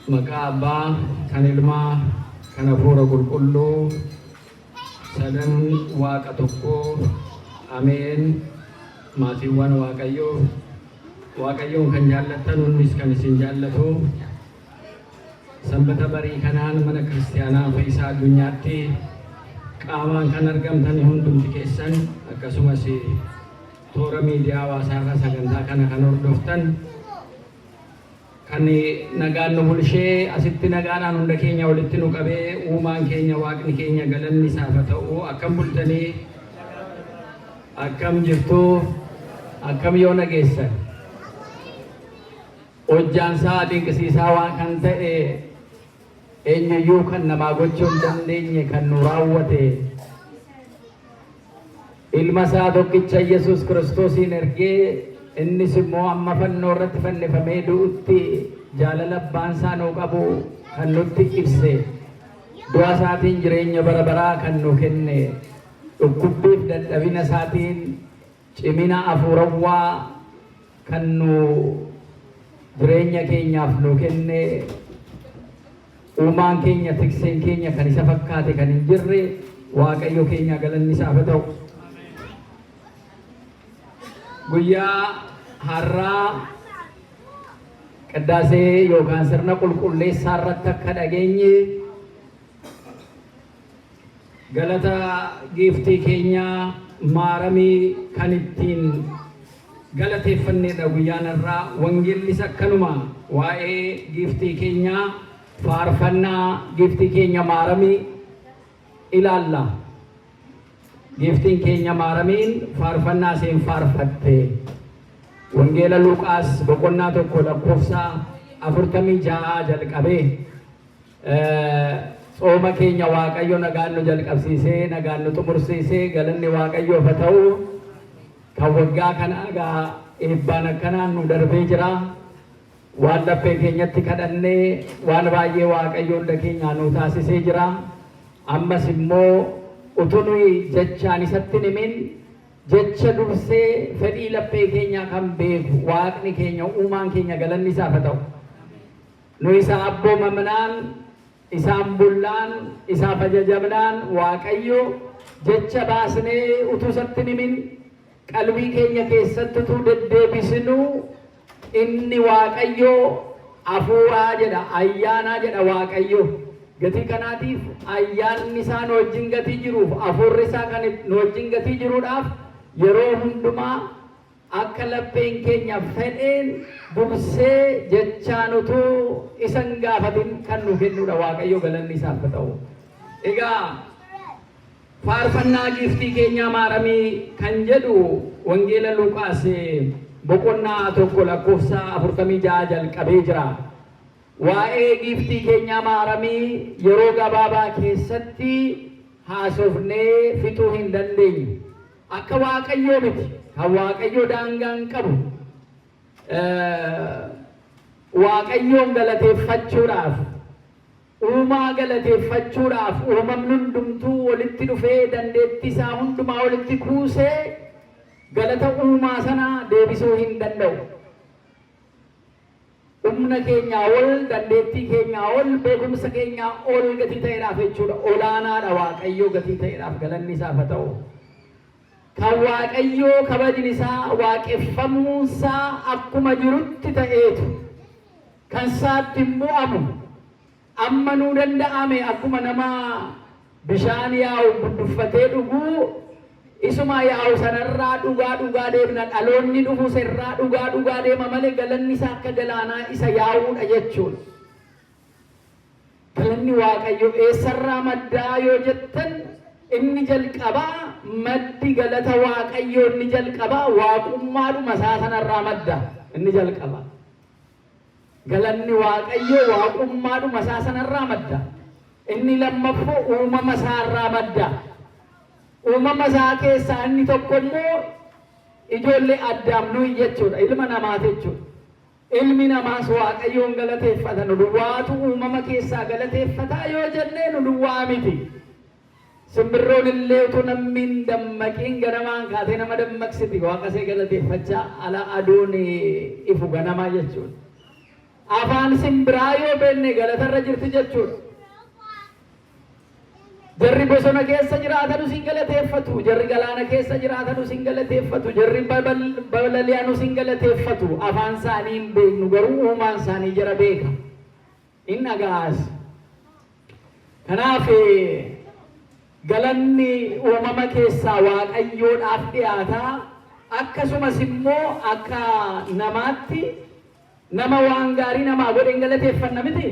Maqaa Abbaa, kan Ilmaa, kan Hafuura Qulqulluu, sadan Waaqa tokkoo, Ameen. Maatiiwwan Waaqayyoon kan jaallattan hunnis kan isin jaallatu. Sanbata barii kanaan mana kiristaanaa Fayyisaa addunyaatti qaamaan kan argamtan hundumti keessan akkasumas toora miidiyaa hawaasaa sagantaa kana kan hordoftan kan nagaan nu bulshee asitti nagaadhaan hunda keenya walitti nu qabee uumaan keenya waaqni keenya galanni isaaf haa ta'u. Akkam bultanii akkam jirtu akkam yoo nageessan hojjaansaa dinqisiisaa waan kan ta'e eenyuyyuu kan namaa gochuu hin dandeenye kan nu raawwate ilma isaa tokkicha Yesuus Kiristoosiin ergee innis immoo amma fannoo irratti fannifamee du'utti jaalala abbaan isaa nuu qabu kan nutti ibse du'a isaatiin jireenya bara baraa kan nu kenne dhukkubbiif dadhabina isaatiin cimina hafuurawwaa kan nu jireenya keenyaaf nu kenne uumaan keenya tikseen keenya kan isa fakkaate kan hin jirre Waaqayyo keenya galanni isaaf haa ta'u. Guyyaa har'aa qiddaasee yookaan sirna qulqulleessaa irratti akka dhageenye galata giiftii keenya maaramii kan ittiin galateeffannedha. Guyyaan har'aa wangeellis akkanuma waa'ee giiftii keenyaa faarfannaa giiftii keenya maaramii ilaalla. Giiftiin keenya maaramiin faarfannaa isheen faarfatte wangeela Luqaas boqonnaa 1:46 jalqabee tsooma keenya Waaqayyo nagaan nu jalqabsiisee nagaan nu xumursiisee galanni Waaqayyoof haa ta'u. Kan waggaa kana egaa eebbaan akkanaan nu darbee jira. Waan laphee keenyatti kadhannee waan baay'ee Waaqayyo hunda keenyaa nu taasisee jira. Ammas immoo utuu nuyi jechaan isatti himin jecha dursee fedhii laphee keenyaa kan beeku Waaqni keenya uumaan keenya galanni isaaf haa ta'u. Nu isa abboomamnaan isaan bullaan isaaf ajajamnaan Waaqayyo jecha baasnee utuu isatti himin qalbii keenya keessatti utuu deddeebisnu inni Waaqayyo hafuuraa jedha, ayyaanaa jedha Waaqayyo. Gatii kanaatiif ayyaanni isaa nu wajjin gatii jiruuf hafuurri isaa kan nu wajjin gatii jiruudhaaf yeroo hundumaa akka lapheen keenya fedheen dursee jechaan utuu isan gaafatin kan nu kennudha. Waaqayyo galanni isaaf haa ta'u. Egaa faarfannaa giiftii keenyaa maaramii kan jedhu wangeela Luqaas boqonnaa 1:46 jalqabee jira. Waa'ee giiftii keenyaa maaramii yeroo gabaabaa keessatti haasofnee fixuu hin dandeenyu. Akka Waaqayyoo miti, kan Waaqayyoo daangaa hin qabu. Waaqayyoon galateeffachuudhaaf, uumaa galateeffachuudhaaf uumamni hundumtuu walitti dhufee dandeettii isaa hundumaa walitti kuusee galata uumaa sana deebisuu hin danda'u. Humna keenyaa ol, dandeettii keenyaa ol, beekumsa keenyaa ol gatii ta'eedhaaf jechuudha. Olaanaadha Waaqayyoo gatii ta'eedhaaf galanni isaaf haa ta'u. Kan Waaqayyoo kabajni isaa waaqeffamuun isaa akkuma jirutti ta'eetu kan isaatti bu'amu amma nuu danda'ame akkuma nama bishaan yaa'u budduffatee dhuguu isuma yaa'u sanarraa dhugaa deemna. Dhaloonni dhufu irraa dhugaa deema malee galanni isaa akka galaanaa isa yaa'uudha jechuudha. Galanni Waaqayyo eessarraa maddaa yoo jettan inni jalqabaa maddi galata Waaqayyo inni jalqabaa waaqummaadhuma isaa sanarraa madda. Inni jalqabaa galanni Waaqayyo waaqummaadhuma isaa sanarraa madda. Inni lammaffoo uumama isaarraa madda. Uumama isaa keessaa inni tokko immoo ijoollee Addaam nuyi jechuudha, ilma namaa jechuudha. Ilmi namaas Waaqayyoon galateeffata. Nu duwwaatu uumama keessaa galateeffataa yoo jennee nu duwwaa miti. Simbirroon illee utuu namni hin dammaqiin ganamaan kaatee nama dammaqsiti. Waaqa ishee galateeffachaa ala aduun ifu ganamaa jechuudha. afaan simbiraa yoo beenne galatarra jirti jechuudha. Jarri bosona keessa jiraatanu sin galateeffatu, jarri galaana keessa jiraatanu sin galateeffatu, jarri balali'anu sin galateeffatu. Afaan isaanii hin beeknu garuu uumaan isaanii jara beeka. In dhaga'as. Kanaaf galanni uumama keessaa Waaqayyoodhaaf dhiyaataa, akkasumas immoo akka namaatti nama waan gaarii namaa godhe hin galateeffanna miti.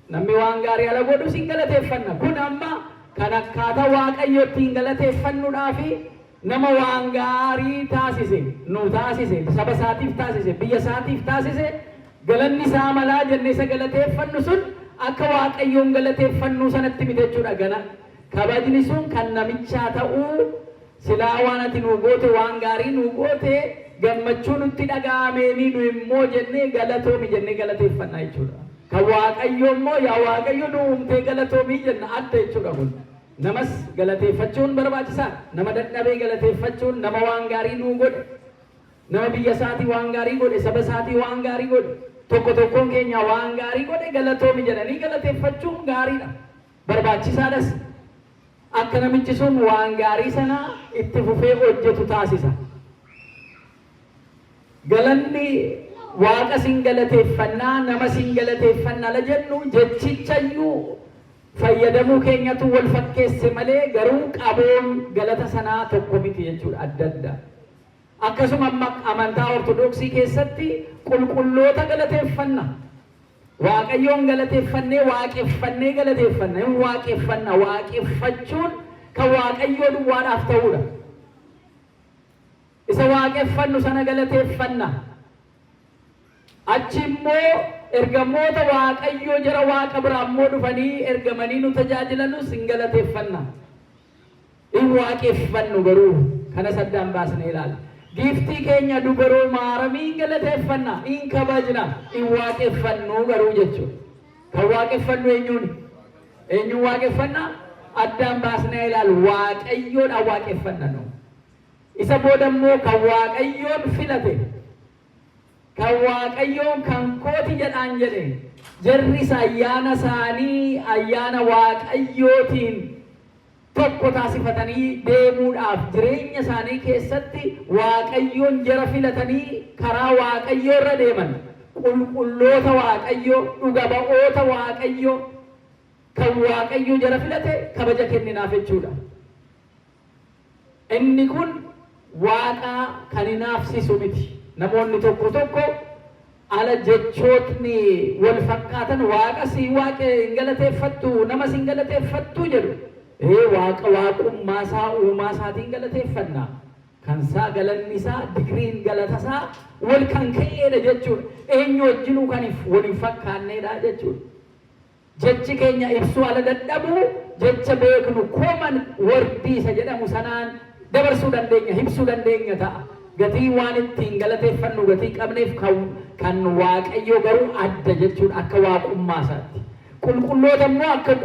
Namni waan gaarii ala godhu sin galateeffanna. Kun amma kan akkaataa Waaqayyootti hin galateeffannuudhaafi nama waan gaarii taasise, nu taasise, saba isaatiif taasise, biyya isaatiif taasise, galanni isaa malaa jennee isa galateeffannu sun akka Waaqayyoon galateeffannu sanatti miti jechuudha. Gana kabajni sun kan namichaa ta'uu silaa waan ati nu goote waan gaarii nu goote gammachuu nutti dhaga'ameeni nu immoo jennee galatoomi jennee galateeffannaa jechuudha. Kan Waaqayyo immoo yaa Waaqayyo nu uumtee galatoomii jenna adda jechuudha. Kun namas galateeffachuun barbaachisaa. Nama dadhabee galateeffachuun, nama waan gaarii nu godhe, nama biyya isaatii waan gaarii godhe, saba isaatii waan gaarii godhe, tokkoon keenya waan gaarii godhe galatoomi jedhanii galateeffachuun gaariidha, barbaachisaadhas. Akka namichi sun waan gaarii sana itti fufee hojjetu taasisa. Galanni Waaqa sin galateeffannaa, nama sin galateeffannaa la jennu jechichayyuu fayyadamuu keenyatu wal fakkeesse malee garuu qaboon galata sanaa tokko miti jechuudha, adda adda. Akkasuma amantaa Ortodoksii keessatti qulqulloota galateeffanna. Waaqayyoon galateeffannee waaqeffannee galateeffanna. Hin waaqeffanna. Waaqeffachuun kan Waaqayyoo duwwaadhaaf ta'uudha. Isa waaqeffannu sana galateeffanna. Achi immoo ergamoota Waaqayyoo jara Waaqa biraa immoo dhufanii ergamanii nu tajaajilanus hin galateeffanna. Hin waaqeffannu garuu kana saddaan baasnee ilaala. Giftii keenya dubaroo maaramii hin galateeffanna, hin kabajna, hin waaqeffannu garuu jechuudha. Kan waaqeffannu eenyuuni? Eenyuun waaqeffanna? Addaan baasnee ilaalu Waaqayyoodhaan waaqeffanna nu. Isa booda immoo kan Waaqayyoon filate, kan Waaqayyoon kan kooti jedhaan jedhe, jarris ayyaana isaanii ayyaana Waaqayyootiin tokko taasifatanii deemuudhaaf jireenya isaanii keessatti Waaqayyoon jara filatanii karaa Waaqayyoo irra deeman, qulqulloota Waaqayyoo, dhuga ba'oota Waaqayyoo, kan Waaqayyoo jara filate kabaja kenninaaf jechuudha. Inni kun Waaqa kan hinaafsisu miti. Namoonni tokko ala jechootni wal fakkaatan Waaqa si Waaqa hin galateeffattu, nama si hin galateeffattu jedhu. Waaqa waaqummaa isaa uumaa isaatiin galateeffanna. Kan isaa galanni isaa digriin galata isaa wal kan ka'eedha jechuudha. Eenyu wajjinuu kan wal hin fakkaanneedha jechuudha. Jechi keenya ibsuu ala dadhabu jecha beeknu kooman wardii isa jedhamu sanaan dabarsuu dandeenya, ibsuu dandeenya ta'a. Gatii waan ittiin galateeffannu gatii qabneef kan Waaqayyoo garuu adda jechuudha akka waaqummaa isaatti. Qulqulloota immoo akka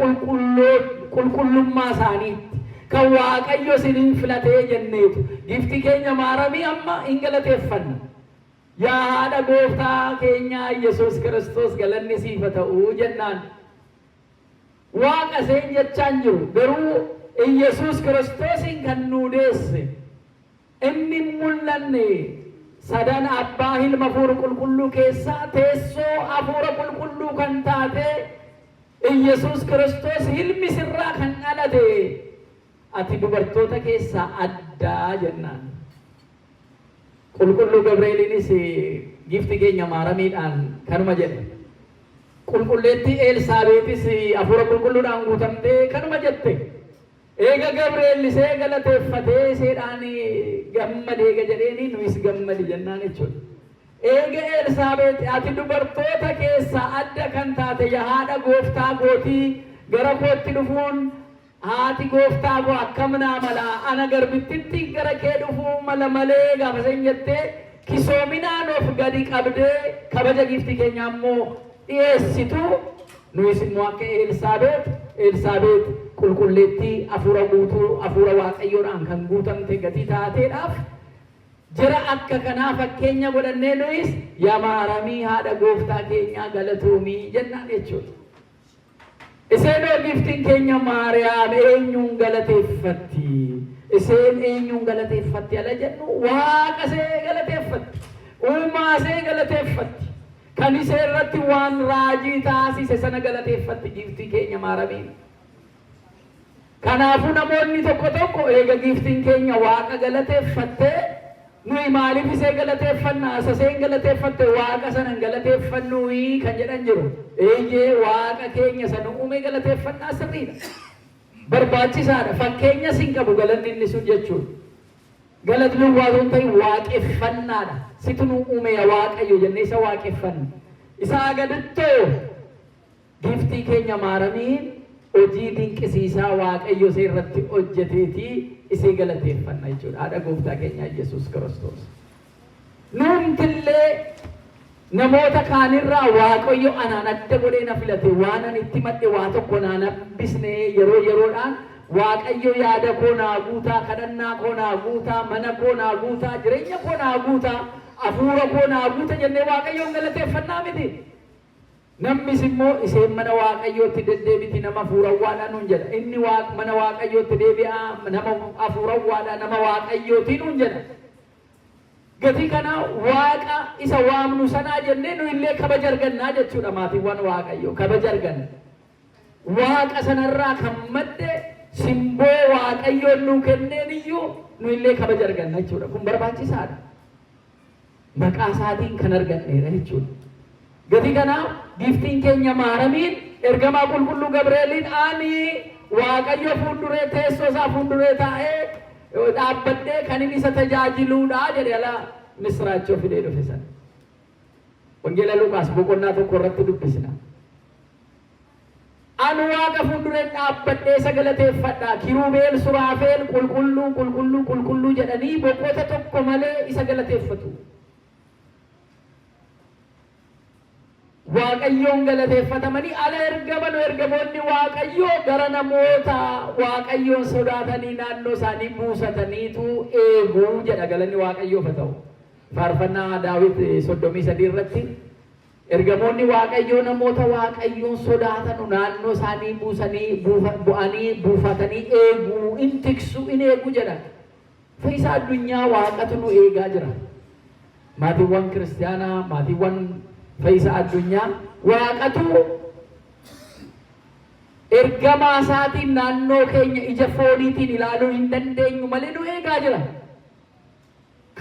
qulqullummaa isaaniitti kan Waaqayyo isiniin filatee jenneetu gifti keenya maaramii amma hin galateeffanna. Yaa haadha gooftaa keenyaa Yesuus Kiristoos galanni siif haa ta'u jennaan. Waaqa seen jechaan jiru garuu Yesuus Kiristoosin kan nuu deesse. Inni mul'anne sadan abbaa ilma hafuura qulqulluu keessaa teessoo hafuura qulqulluu kan taate Yesuus Kiristoos ilmi sirraa kan dhalate ati dubartoota keessaa addaa jennaan. Qulqulluu Gabri'eeliinis gifti keenya maaramiidhaan kanuma jedhe. Qulqulleetti Elsaabeetis hafuura qulqulluudhaan guutamtee kanuma jette. Eega Gabri'eel isee galateeffatee iseedhaan gammadee jedheeni nuyis gammadi jennaan jechuudha. Eega Elsaabeet ati dubartoota keessaa adda kan taate yaa haadha gooftaa gootii gara kootti dhufuun haati gooftaa koo akkam naa mala ana garbittitti gara kee dhufuu mala malee gaafa sen jettee kisoominaan of gadi qabdee kabaja gifti keenya ammoo dhiyeessitu nuyis immoo akka Elsaabeet qulqulleettii hafuura guutuu hafuura Waaqayyoodhaan kan guutamte gatii taateedhaaf jira akka kanaa fakkeenya godhannee nuyis yaa maaramii haadha gooftaa keenyaa galatoomii jennaan jechuudha. Iseenoo giftiin keenya Maariyaam eenyuun galateeffatti? Iseen eenyuun galateeffatti ala jennu Waaqa see galateeffatti. Uumaa see galateeffatti. Kan isee irratti waan raajii taasise sana galateeffatti giftii keenya Maaramiin. Kanaafuu namoonni tokko tokko eega giftiin keenya Waaqa galateeffattee nuyi maaliif isee galateeffanna? Asaseen galateeffatte Waaqa sanan galateeffannuyi kan jedhan jiru. Eeyyee Waaqa keenya sana uume galateeffannaa sirriidha. Barbaachisaadha. Fakkeenya sin qabu galanni inni sun jechuudha. Galatni waan ta'e waaqeffannaadha. Situ nu uume yaa Waaqayyo jennee isa waaqeffanna. Isaa gadittoo giftii keenya Maaramiin hojii dinqisiisaa Waaqayyo isee irratti hojjeteetii isee galateeffanna jechuudha. Haadha gooftaa keenya Yesuus Kiristoos. Numtillee namoota kaanirraa Waaqayyo anaan adda godhee na filate waan ani itti madde waa tokko naan hambisnee yeroo yeroodhaan Waaqayyo yaada koo naa guutaa, kadhannaa koo naa guutaa, mana koo naa guutaa, jireenya koo naa guutaa, hafuura koo naa guuta jennee Waaqayyoon galateeffannaa miti. Namnis immoo iseen mana Waaqayyootti deddeebiti nama hafuurawwaadhaan nuun jedha. Inni mana Waaqayyootti deebi'aa nama hafuurawwaadhaan nama Waaqayyootiin nuun jedha. Gatii kana Waaqa isa waamnu sanaa jennee nu illee kabaja argannaa jechuudha maatiiwwan Waaqayyoo kabaja arganna. Waaqa sanarraa kan madde simboo Waaqayyoon nu kenneen iyyuu nu illee kabaja arganna jechuudha. Kun barbaachisaadha. Maqaa isaatiin kan arganneera jechuudha. Gatii kanaaf giftiin keenya Maaramiin ergamaa qulqulluu Gabreeliin ani Waaqayyo fuulduree teessoo isaa fuulduree taa'ee dhaabbadhee kan inni isa tajaajiluudha jedhe ala misraachoo fidee dhufe sana. Wangeela Luqaas boqonnaa tokko irratti dubbisna. Ani Waaqa fuulduree dhaabbadhee isa galateeffadha. Kiruubeel Suraafeel qulqulluu qulqulluu qulqulluu jedhanii boqota tokko malee isa galateeffatu. Waaqayyoon galateeffatamanii ala ergamoonni Waaqayyoo gara namoota Waaqayyoon sodaatanii naannoo isaanii buusataniitu eeguu jedha galanni Waaqayyoof haa ta'u. Faarfannaa Daawit 33 irratti ergamoonni Waaqayyoo namoota Waaqayyoon sodaatan naannoo isaanii bu'anii buufatanii eeguu in tiksu in eeguu jedha. Fayyisa addunyaa Waaqatu nu eegaa jira. Maatiiwwan kiristaanaa maatiiwwan fayyisa addunyaa Waaqatu ergamaa isaatiin naannoo keenya ija fooniitiin ilaaluu hin dandeenyu malee nu eegaa jira.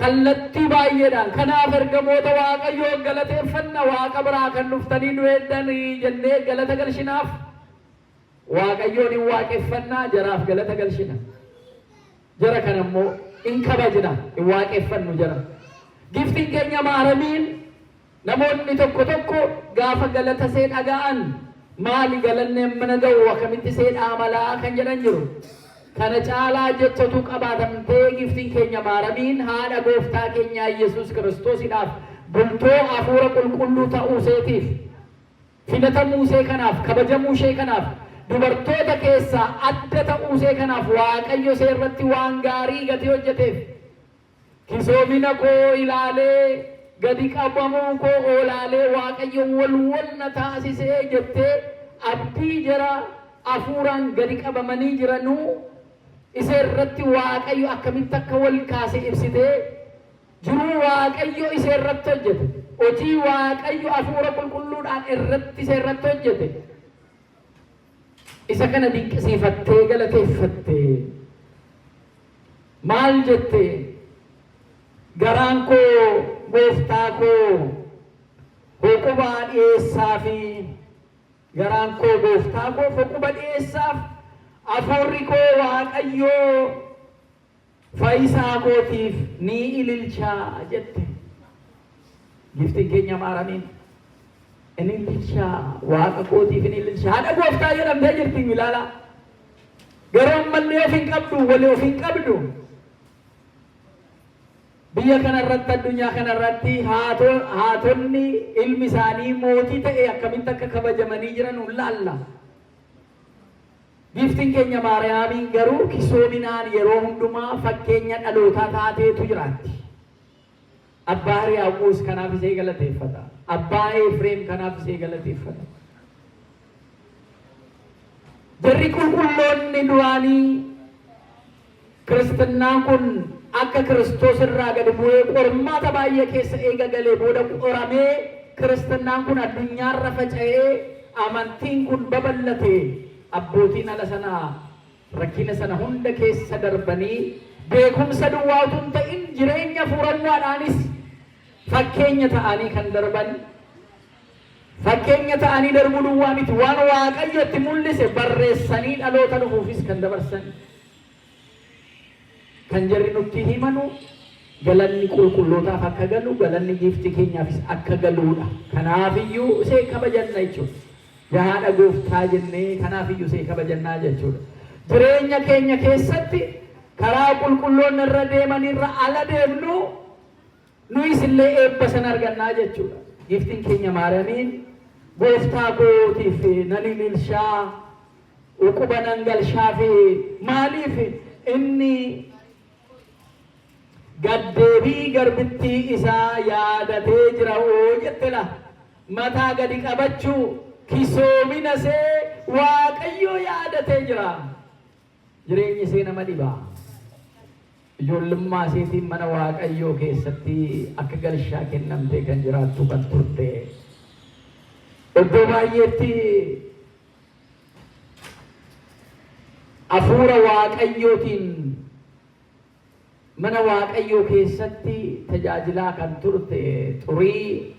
Kallattii baay'eedhaan kanaaf ergamoota Waaqayyoo galateeffanna Waaqa biraa kan dhuftanii nu eeddanii jennee galata galchinaaf Waaqayyoon hin waaqeffannaa jaraaf galata galchina. Jara kana immoo in kabajna in waaqeffannu jara. Giftiin keenya Maaramiin namoonni tokko tokko gaafa galata see dhaga'an maali galanne mana ga'u akkamitti see dhaamalaa kan jedhan jiru. Kana caalaa jechatu qabaatamtee giftiin keenya Maaramiin haadha gooftaa keenya Yesuus Kiristoosidhaaf bultoo hafuura qulqulluu ta'uu seetiif filatamuu see kanaaf kabajamuu ishee kanaaf dubartoota keessaa adda ta'uu see kanaaf Waaqayyo see irratti waan gaarii gatii hojjeteef kisoomina koo ilaalee gadi qabamuu koo oolaalee Waaqayyo wal na taasisee jettee abdii jara hafuuraan gadi qabamanii jiranuu isa irratti Waaqayyo akkamitti akka wal kaase ibsitee jiruu Waaqayyo isa irratti hojjete hojii Waaqayyo hafuura qulqulluudhaan irratti isa irratti hojjete isa kana dinqisiifattee galateeffattee maal jettee garaan koo gooftaa koo hoqubaa dhiyeessaa fi garaan koo gooftaa koo hoquba dhiyeessaaf hafuurri koo Waaqayyoo fayyisaa kootiif ni ililchaa jette. Giftiin keenya Maaramiin in ililchaa Waaqa kootiif in ililchaa haadha gooftaa jedhamtee jirti ilaala. Garuu ammallee of hin qabdu walii of hin qabdu. Biyya kanarratti addunyaa kanarratti haatonni ilmi isaanii mootii ta'e akkamitti akka kabajamanii jiran laalla. Giftiin keenya Maariyaamiin garuu kisoominaan yeroo hundumaa fakkeenya dhalootaa taateetu jiraatti. abbaa Hiriyaaqoos kanaaf isee galateeffata. Abbaa Efreem kanaaf isee galateeffata. Jarri qulqulloonni duraanii Kiristinnaan kun akka Kiristoos irraa gad bu'ee qormaata baay'ee keessa eega galee booda qoramee Kiristinnaan kun addunyaarra faca'ee amantiin kun babal'ate abbootiin ala sanaa rakkina sana hunda keessa darbanii beekumsa duwwaa utuu hin ta'in jireenya fuurannaadhaanis fakkeenya ta'anii kan darban fakkeenya ta'anii darbuu duwwaa miti waan Waaqayyo itti mul'ise barreessanii dhaloota dhufuufis kan dabarsan kan jarri nutti himanu galanni qulqullootaaf akka galu galanni giiftii keenyaafis akka galuudha. Kanaafiyyuu isee kabajanna jechuudha. Haadha gooftaa jennee kanaafiyyuu isee kabajannaa jechuudha. Jireenya keenya keessatti karaa qulqulloonni irra deemanirra ala deemnu nuyis illee eebba san argannaa jechuudha. Giiftiin keenya Maariyaamiin gooftaa kootiif nan ililshaa uquba nan galshaa fi maaliif inni gaddeebii garbittii isaa yaadatee jira oo jettela mataa gadi qabachuu kisoomina see Waaqayyoo yaadatee jira. Jireenyi isee nama dhibaa. Ijoollummaa iseetiin mana Waaqayyoo keessatti akka galshaa kennamtee kan jiraattu kan turte. Iddoo baay'eetti hafuura Waaqayyootiin mana Waaqayyoo keessatti tajaajilaa kan turte xurii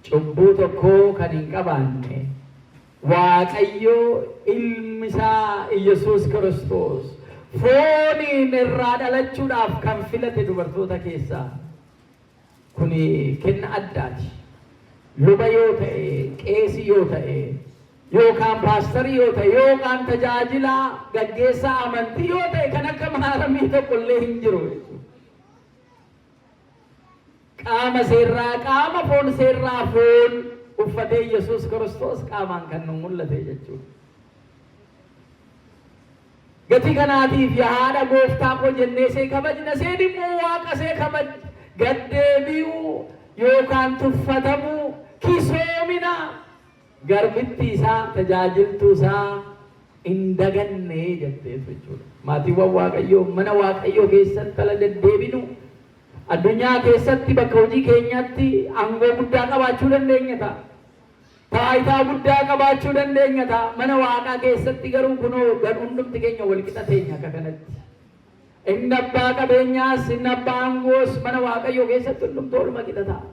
cubbuu tokko kan hin qabaanne Waaqayyoo ilmi isaa Iyesuus Kiristoos fooniin irraa dhalachuudhaaf kan filate dubartoota keessaa kuni kenna addaati. Luba yoo ta'e, qeesii yoo ta'e, yookaan paastarii yoo ta'e, yookaan tajaajilaa gaggeessaa amantii yoo ta'e kan akka Maariyaamii tokko illee hin jiru. Qaama seerraa qaama, foon seerraa foon uffatee Yesuus Kiristoos qaamaan kan nu mul'ate jechuudha. Gatii kanaatiif haadha gooftaa koo jennee see kabajna, see dhimmoo Waaqa see kabaj gaddeebi'uu yookaan tuffatamuu kisoomina garbitti isaa tajaajiltuu isaa hin daganne jetteetu jechuudha. Maatiiwwan Waaqayyoo mana Waaqayyoo keessatti ala deddeebinu addunyaa keessatti bakka hojii keenyaatti aangoo guddaa qabaachuu dandeenya ta'a. Taayitaa guddaa qabaachuu dandeenya ta'a. Mana Waaqaa keessatti garuu kunoo hundumti keenya wal qixa teenya akka kanatti. Inni abbaa qabeenyaas inni abbaa aangoos mana Waaqayyoo keessatti hundumtuu oluma qixa ta'a.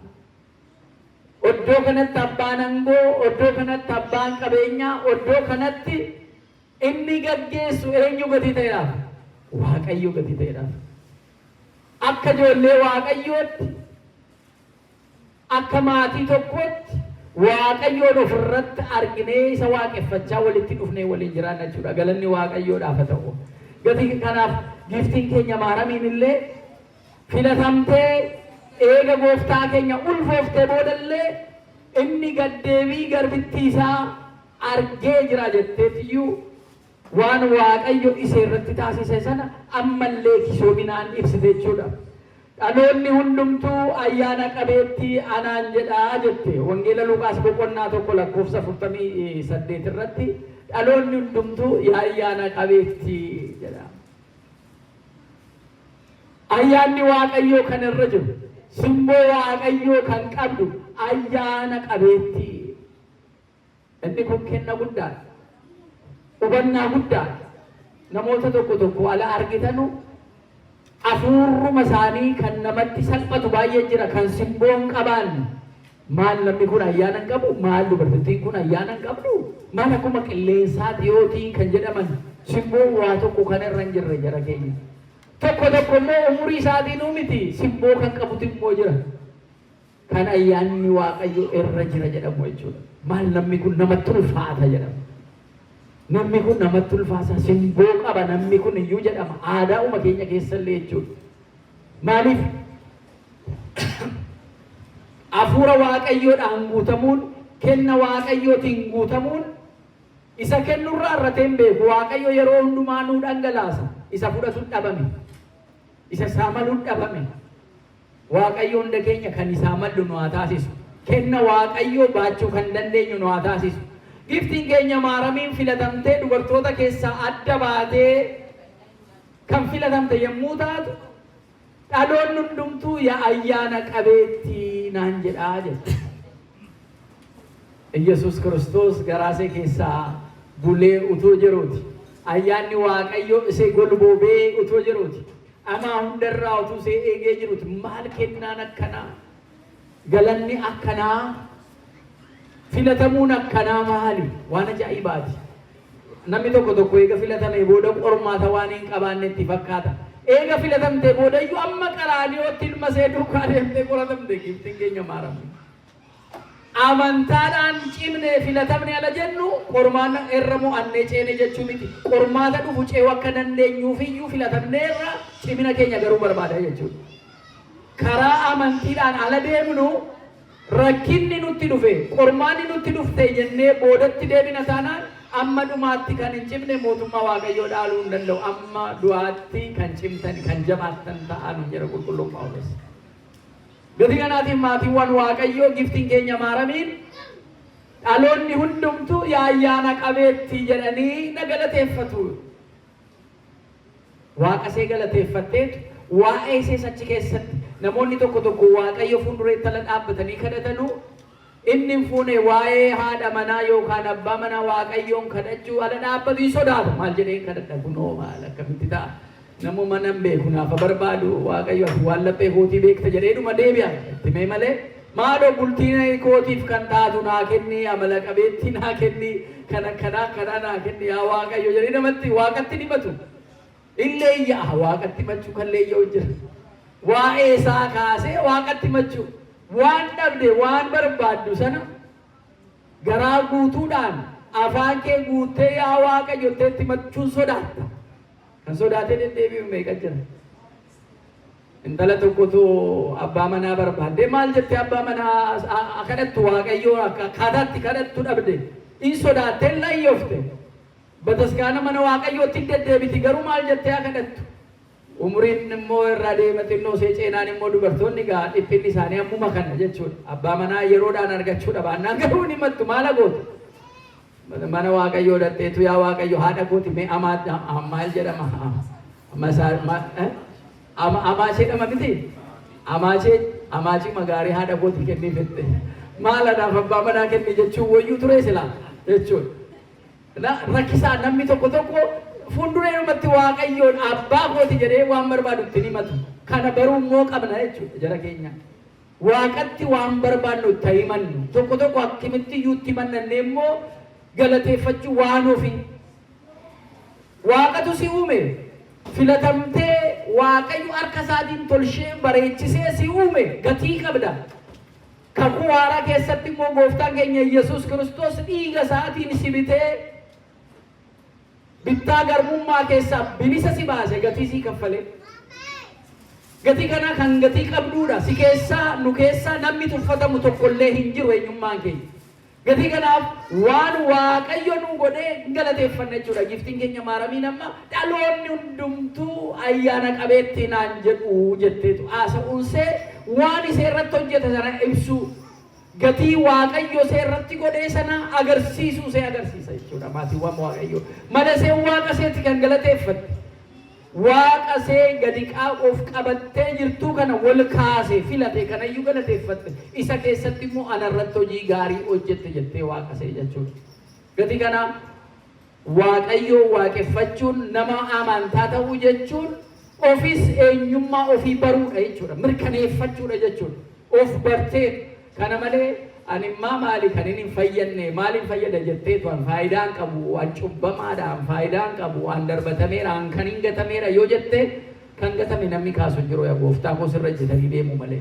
Oddoo kanatti abbaan aangoo, oddoo kanatti abbaan qabeenyaa, oddoo kanatti inni gaggeessu eenyu gatii ta'eedhaaf? Waaqayyo gatii ta'eedhaaf. Akka ijoollee Waaqayyootti, akka maatii tokkotti Waaqayyoon ofirratti arginee isa waaqeffachaa walitti dhufnee waliin jiraanna jechuudha. Galanni Waaqayyoodhaaf haa ta'u. Gatii kanaaf giiftiin keenya Maariyaamiin illee filatamtee eega gooftaa keenya ulfooftee boodallee inni gaddeebii garbittii isaa argee jira jetteetiyyuu waan Waaqayyo isee irratti taasise sana ammallee kisoominaan ibsite jechuudha. Dhaloonni hundumtuu ayyaana qabeettii anaan jedhaa jette wangeela Luqaas boqonnaa 1:48 irratti dhaloonni hundumtuu ayyaana qabeettii jedha. Ayyaanni Waaqayyoo kan irra jiru simboo Waaqayyoo kan qabdu ayyaana qabeettii. Inni kun kenna guddaadha. Hubannaa guddaadha. Namoota tokko ala argitanu afuurruma isaanii kan namatti salphatu baay'ee jira kan simboon qabaanne. Maal namni kun ayyaana hin qabu? Maal dubartittiin kun ayyaana hin qabdu? Maal akkuma qilleensaa dhiyootii kan jedhaman simboon waa tokko kan irra hin jirre jara keenya. Tokko immoo umurii isaatiin miti simboo kan qabutu immoo jira. Kan ayyaanni Waaqayyo irra jira jedhamu jechuudha. Maal namni kun namatti ulfaata jedhama. Namni kun namatti ulfaata simboo qaba namni kun iyyuu jedhama. Aadaa keenya keessallee jechuudha. Maaliif? Hafuura Waaqayyoodhaan guutamuun, kenna Waaqayyootiin guutamuun isa kennurraa irrateen beeku. Waaqayyo yeroo hundumaa nuu dhangalaasa. Isa fudhatu dhabame. Isa saamaluun dhabame. waaqayyoon dakeenya kan isaa maddu nu haa taasisu. Kenna waaqayyoo baachuu kan dandeenyu nu haa taasisu. Giftiin keenya maaramiin filatamtee dubartoota keessaa adda baatee kan filatamte yommuu taatu dhaloonni hundumtuu yaa ayyaana qabeettii naan jedhaa jette. Yesus Kiristoos garaasee keessaa bulee utuu jiruuti. Ayyaanni waaqayyoo isee golboobee utuu jiruuti. Amaa hundarraa utuu isee eegee jiruuti. Maal kennaan akkanaa? Galanni akkanaa? Filatamuun akkanaa maali? Waan ajaa'ibaati. Namni tokko eega filatamee booda qormaata waan hin qabaannetti fakkaata. Eega filatamtee booda iyyuu amma qaraaniyooti ilma ishee duukaa deemtee qoratamte. Giftiin keenya maaramu. Amantaadhaan cimnee filatamne ala jennu qormaata irra mo'annee ceene jechuu miti. Qormaata dhufu ce'uu akka dandeenyuuf iyyuu filatamneerra cimina keenya garuu barbaada jechuudha. Karaa amantiidhaan ala deemnu rakkinni nutti dhufe qormaanni nutti dhufte jennee boodatti deebina taanaan amma dhumaatti kan hin cimne mootummaa waaqayyoo dhaaluu hin danda'u. Amma du'aatti kan cimtan kan jabaattan ta'an jedha qulqulluun Phaawulos. Gati kanaatiin maatiiwwan waaqayyoo giftiin keenya maaramiin dhaloonni hundumtuu yaa ayyaana qabeettii jedhanii na galateeffatu. Waaqa see galateeffatteetu waa'ee isee achi keessatti namoonni tokko waaqayyo fuuldureetti ala dhaabbatanii kadhatanu inni fuune waa'ee haadha manaa yookaan abbaa manaa waaqayyoon kadhachuu ala dhaabbatu hin sodaatu. Maal jedhee kadhadha kunoo maal akkamitti ta'a? Namu manam beeku naafa barbaadu waaqayyo waan laphee kootii beekta jedhee dhuma deebi'a. Itti mee malee maaloo bultiin kootiif kan taatu naa kenni amala qabeetti naa kenni kana naa kenni yaa waaqayyo jedhee namatti waaqatti dhimatu. Illee yaa waaqatti machuu kan leeyya'u jira. Waa'ee isaa kaasee waaqatti machuu waan dhabde waan barbaaddu sana garaa guutuudhaan afaan kee guuttee yaa waaqayyo jettee machuun sodaatta. Kan sodaatee deddeebi'u meeqa jira? Intala tokkotu abbaa manaa barbaadde maal jettee abbaa manaa kadhattu waaqayyoo akkaataatti kadhattu dhabde in sodaattee layyoofte. Bataskaana mana waaqayyootti deddeebiti garuu maal jettee kadhattu? Umriin immoo irraa deemate innoo see ceenaan immoo dubartoonni gaa dhiphinni isaanii ammuma kana jechuudha. Abbaa manaa yeroodhaan argachuu dhabaannaan garuu ni mattu maala gootu? Mana waaqayyoo dhatteetu yaa waaqayyo haadha kooti mee maal jedhama? Amaashee dhama miti? Amaashii magaarii haadha kooti kennii fette. Maaladhaaf abbaa manaa kenni jechuun wayyuu ture silaa jechuudha. Rakkisaa namni tokko fuulduree namatti waaqayyoon abbaa kooti jedhee waan barbaadu itti himatu. Kana baruu immoo qabna jechuudha jara keenya. Waaqatti waan barbaadnu itti himannu. Tokko akkamitti iyyuu itti himannee immoo galateeffachuu waan ofii. Waaqatu si uume filatamtee waaqayyo harka isaatiin tolchee bareechisee si uume gatii qabda. Kakuu haaraa keessatti immoo gooftaan keenya Yesus Kiristoos dhiiga isaatiin si bitee bittaa garbummaa keessaa bilisa si baase gatii si kaffalee. Gatii kana kan gatii qabduudha. Si keessaa nu keessaa namni tuffatamu tokkollee hin jiru eenyummaan keenya. Gatii kanaaf waan waaqayyo nu godhee galateeffanna jechuudha. Giftiin keenya maaramiin amma dhaloonni hundumtuu ayyaana qabeettii naan jedhu jetteetu haasa'uunsee waan isee irratti hojjete sana ibsu gatii waaqayyo isee irratti godhee sana agarsiisuu isee agarsiisa jechuudha. Maatiiwwan waaqayyo mala isee waaqa iseetti kan galateeffatte waaqa isee gadi qaaqoof qabattee jirtuu kana wal kaasee filate kanayyuu galateeffatte isa keessatti immoo anarratti hojii gaarii hojjette jettee waaqa isee jechuudha. Gatii kana waaqayyo waaqeffachuun nama amantaa ta'uu jechuun ofis eenyummaa ofii baruudha jechuudha. Mirkaneeffachuudha jechuudha. Of bartee kana malee ani maali kan inni fayyadne maaliin fayyada jetteetu an faayidaan qabu an cubbamaadhaan faayidaan qabu an darbatameera an kan hin gatameera yoo jette kan gatame namni kaasu jiru yaa gooftaa koo sirra jetanii deemu malee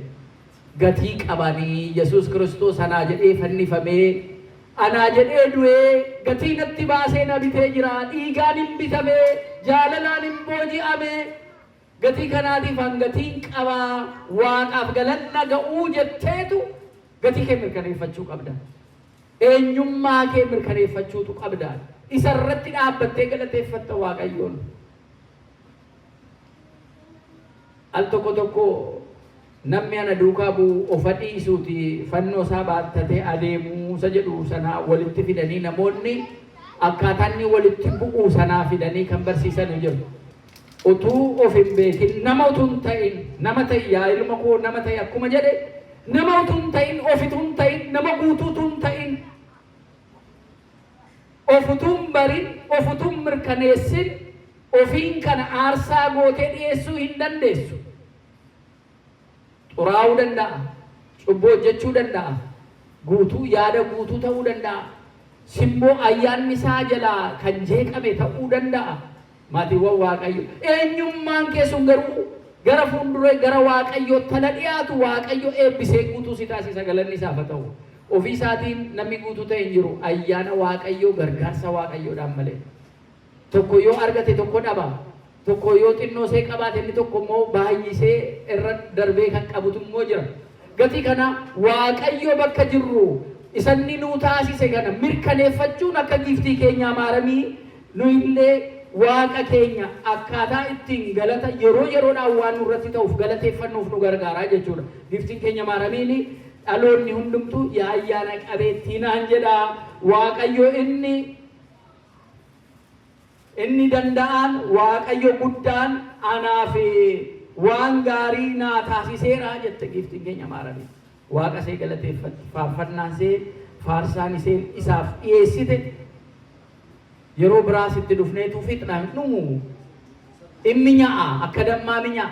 gatii qabanii Yesus Kiristoos anaa jedhee fannifamee anaa jedhee du'ee gatii natti baasee na bitee jira dhiigaan hin bitamee jaalalaan hin booji'amee gatii kanaatiif an gatiin qabaa waaqaaf galanna ga'uu jetteetu gatii kee mirkaneeffachuu qabda. Eenyummaa kee mirkaneeffachuutu qabda. Isa irratti dhaabbattee galateeffatta waaqayyoon. Al tokko namni ana duukaa bu'u ofa dhiisuuti fannoo isaa baattatee adeemuu isa jedhu sanaa walitti fidanii namoonni akkaataan inni walitti bu'uu sanaa fidanii kan barsiisan jiru. Utuu of hin beekin nama utuu hin ta'in nama ta'e yaa ilma koo nama ta'e akkuma jedhe nama utuu hin ta'in ofituu hin ta'in nama guutuu utuu hin ta'in ofutuu hin barin ofutuu hin mirkaneessin ofiin kana aarsaa gootee dhiyeessuu hin dandeessu. Xuraa'uu danda'a, cubbuu hojjechuu danda'a, guutuu yaada guutuu ta'uu danda'a, simboo ayyaanni isaa jalaa kan jeeqame ta'uu danda'a. Maatiiwwan Waaqayyo eenyummaan keessan garuu gara fuulduree gara Waaqayyoo tala dhiyaatu Waaqayyo eebbisee guutuu si taasisa galanni isaaf haa ta'u. Ofii isaatiin namni guutuu ta'e hin jiru ayyaana Waaqayyoo gargaarsa Waaqayyoodhaan malee. Tokko yoo argate tokko dhaba. Tokko yoo xinnoo see qabaate inni tokko immoo baay'isee irra darbee kan qabutu immoo jira. Gatii kana Waaqayyo bakka jirru isanni nuu taasise kana mirkaneeffachuun akka giftii keenya maaramii nu illee Waaqa keenya akkaataa ittiin galata yeroo yeroodhaan waan nurratti ta'uuf galateeffannuuf nu gargaaraa jechuudha. Giftiin keenya maaramiin dhaloonni hundumtuu yaa ayyaana qabeettii naan jedha. Waaqayyo inni danda'an Waaqayyo guddaan anaaf waan gaarii naa taasiseera jette giftiin keenya maaramiin. Waaqa see galateeffatti faarfannaan see faarsaan isee isaaf dhiyeessite yeroo biraas itti dhufneetu fixnaan dhumu inni nya'a akka dammaa minya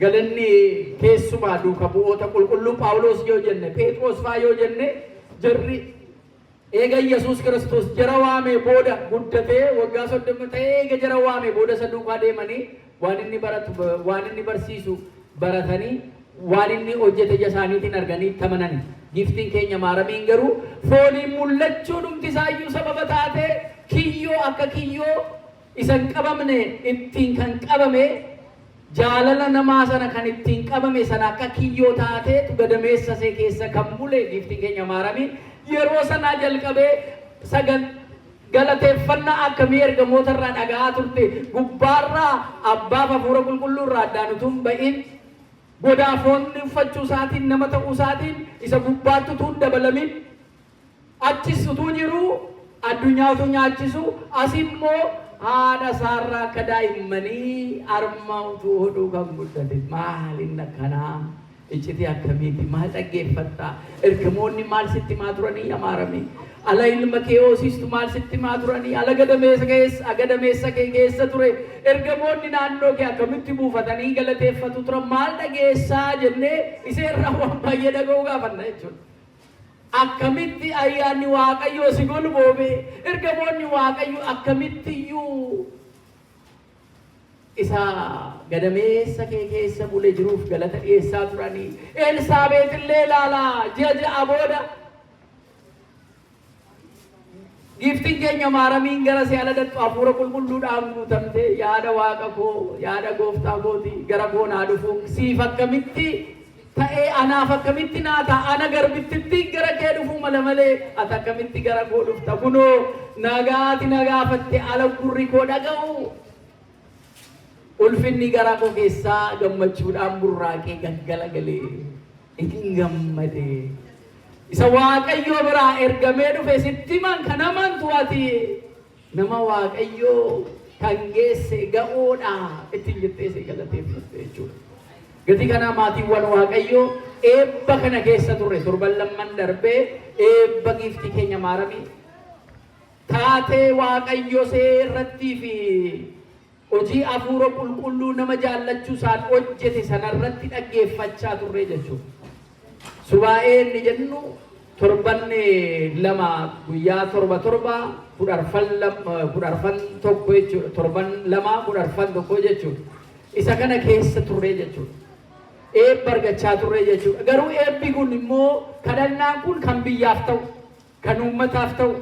galanni keessumaa duuka bu'oota qulqulluu Phaawulos yoo jenne Phexros faa yoo jenne jarri eega Yesuus Kiristoos jara waamee booda guddatee waggaa 30 ta'ee eega jara waamee booda isa duukaa deemanii waan inni baratu waan inni barsiisu baratanii waan inni hojjete isaaniitiin arganii tamanani. Giftiin keenya maaramiin garuu fooniin mul'achuu dhumti isaayyuu sababa taate kiyyoo akka kiyyoo isan qabamne ittiin kan qabame jaalala namaa sana kan ittiin qabame sana akka kiyyoo taate gadameessa see keessa kan bule giftiin keenya maaramiin yeroo sanaa jalqabee sagan galateeffannaa akkamii ergamoota irraa dhaga'aa turte gubbaarraa abbaaf hafuura qulqulluurraa addaan utuu hin ba'in godaafoonni uffachuu isaatiin nama ta'uu isaatiin isa gubbaatti utuu hin dabalamin achis utuu jiru addunyaa utuu nyaachisu as immoo haadha isaarraa akka daa'immanii arma utuu hodhuu kan guddate maaliin akkanaa iccitii akkamiiti maal dhaggeeffattaa ergamoonni maal sitti maa turanii amaaramee ala ilma kee hoosistu maal sitti maa turanii ala gadameessa kee keessa ture ergamoonni naannoo kee akkamitti buufatanii galateeffatu turan maal dhageessaa jennee iseerraa waan baay'ee dhaga'uu gaafanna jechuudha. Akkamitti ayyaanni Waaqayyoo si golboome ergamoonni Waaqayyo akkamittiyyuu isa gadameessa kee keessa bule jiruuf galata dhiyeessaa turanii. Elsaabeet illee ilaalaa ji'a booda giftiin keenya maaramiin gara si aladattu hafuura qulqulluudhaan guutamte yaada Waaqa koo yaada gooftaa kooti gara koo naa dhufu siif akkamitti ta'ee anaaf akkamitti naa ta'a ana garbittitti gara kee dhufuu mala malee ati akkamitti gara koo dhufta kunoo nagaati nagaafatte ala gurri koo dhaga'u ulfinni gara koo keessaa gammachuudhaan burraaqee gaggalagalee itin gammadee isa Waaqayyo biraa ergamee dhufe sitti man kan amantu ati nama Waaqayyo kan geesse ga'oodha ittiin jettee si galateeffatte jechuudha. Gatii kana maatiiwwan Waaqayyo eebba kana keessa turre torban lamman darbee eebba giftii keenya maaramii taatee Waaqayyo seerrattii fi hojii hafuura qulqulluu nama jaallachuu isaan hojjete sanarratti dhaggeeffachaa turre jechuudha. Subaa'een ni jennu torban lama guyyaa torba kudharfan tokko jechuudha. Torban lama kudharfan tokko jechuudha. Isa kana keessa turre jechuudha. Eebba argachaa turre jechuudha. Garuu eebbi kun immoo kadhannaan kun kan biyyaaf ta'u, kan uummataaf ta'u,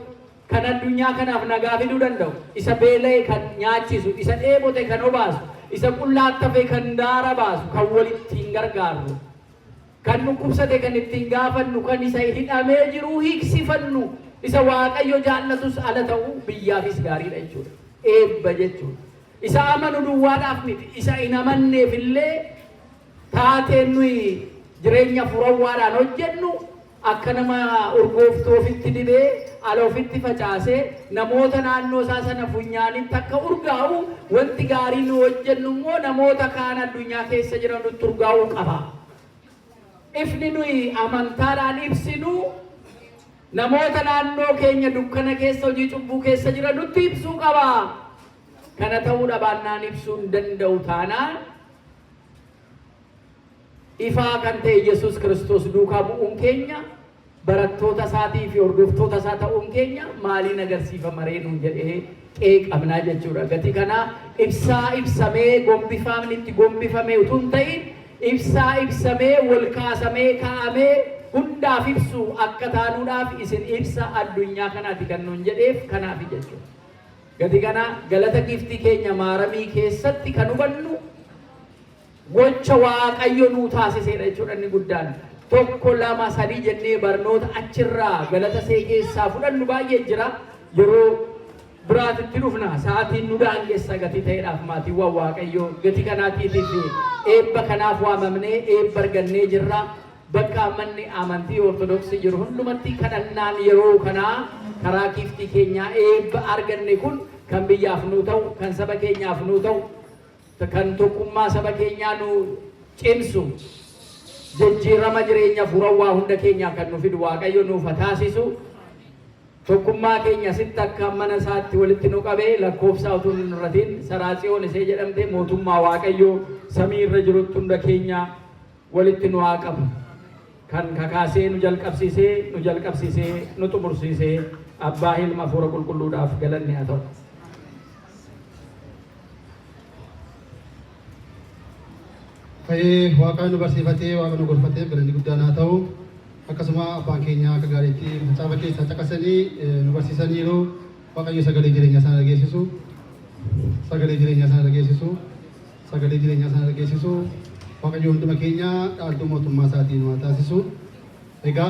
kan addunyaa kanaaf nagaa fiduu danda'u, isa beela'e kan nyaachisu, isa dheebote kan obaasu, isa qullaattafe kan daara baasu, kan walittiin gargaaru. Kan nu kubsate kan ittiin gaafannu kan isa hidhamee jiru hiiksifannu isa Waaqayyo jaallatus ala ta'u biyyaafis gaariidha jechuudha. Eebba jechuudha. Isa amanu duwwaadhaaf miti isa hin amanneef illee taateen nuyi jireenya furawwaadhaan hojjennu akka nama urgooftuu ofitti dibee ala ofitti facaasee namoota naannoo isaa sana funyaanitti akka urgaa'u wanti gaarii nu hojjennu immoo namoota kaan addunyaa keessa jiran nutti urgaa'uu qaba. Ifni nuyi amantaadhaan ibsinu namoota naannoo keenya dukkana keessa hojii cubbuu keessa jiran nutti ibsuu qaba. Kana ta'uu dhabaannaan ibsuu hin danda'u taanaan ifaa kan ta'e Yesuus Kiristoos duukaa bu'uun keenya barattoota isaatii fi hordoftoota isaa ta'uun keenya maaliin agarsiifama reenuun jedhee qeeqamnaa jechuudha. Gatii kana ibsaa ibsamee gombifamni itti gombifamee utuu hin ta'in ibsaa ibsamee wal kaasamee kaa'amee hundaaf ibsu akka taanuudhaaf isin ibsa addunyaa kanaati kan nuun jedheef kanaaf jechuudha. Gatii kana galata giftii keenya maaramii keessatti kan hubannu gocha Waaqayyo nuu taasiseedha jechuudha inni guddaan. Tokko lama sadii jennee barnoota achirraa galata see keessaa fudhannu baay'ee jira. Yeroo biraatitti dhufna sa'aatiin nu daangeessa gatii ta'eedhaaf maatiiwwan Waaqayyoo gatii kanaatiitiif eebba kanaaf waamamnee eebba argannee jirra. Bakka manni amantii Ortodoksii jiru hundumatti kadhannaan yeroo kanaa karaa giftii keenyaa eebba arganne kun kan biyyaaf nuu ta'u kan saba keenyaaf nuu ta'u kan tokkummaa saba keenyaa nu cimsu jijjiirama jireenya furawwaa hunda keenyaa kan nu fidu Waaqayyo nuuf taasisu tokkummaa keenya sitti akka mana isaatti walitti nu qabee lakkoofsa utuu hin irratiin Saraatsiyoon isee jedhamte mootummaa Waaqayyo samii irra jirutti hunda keenya walitti nu haa qabu. Kan kakaasee nu jalqabsiisee nu xumursiisee Abbaa Ilma Hafuura Qulqulluudhaaf galanni haa ta'u. Waaqaan nu barsiifatee Waaqa nu gorfatee galanni guddaan haa ta'u. Akkasuma abbaan keenya akka gaariitti macaafa keessaa caqasanii nu barsiisaniiru. Waaqayyo sagalee jireenyaa sana dhageessisu. Sagalee jireenyaa sana dhageessisu. Sagalee jireenyaa sana dhageessisu. Waaqayyo hunduma keenya dhaaltuu mootummaa isaatiin waan taasisu. Egaa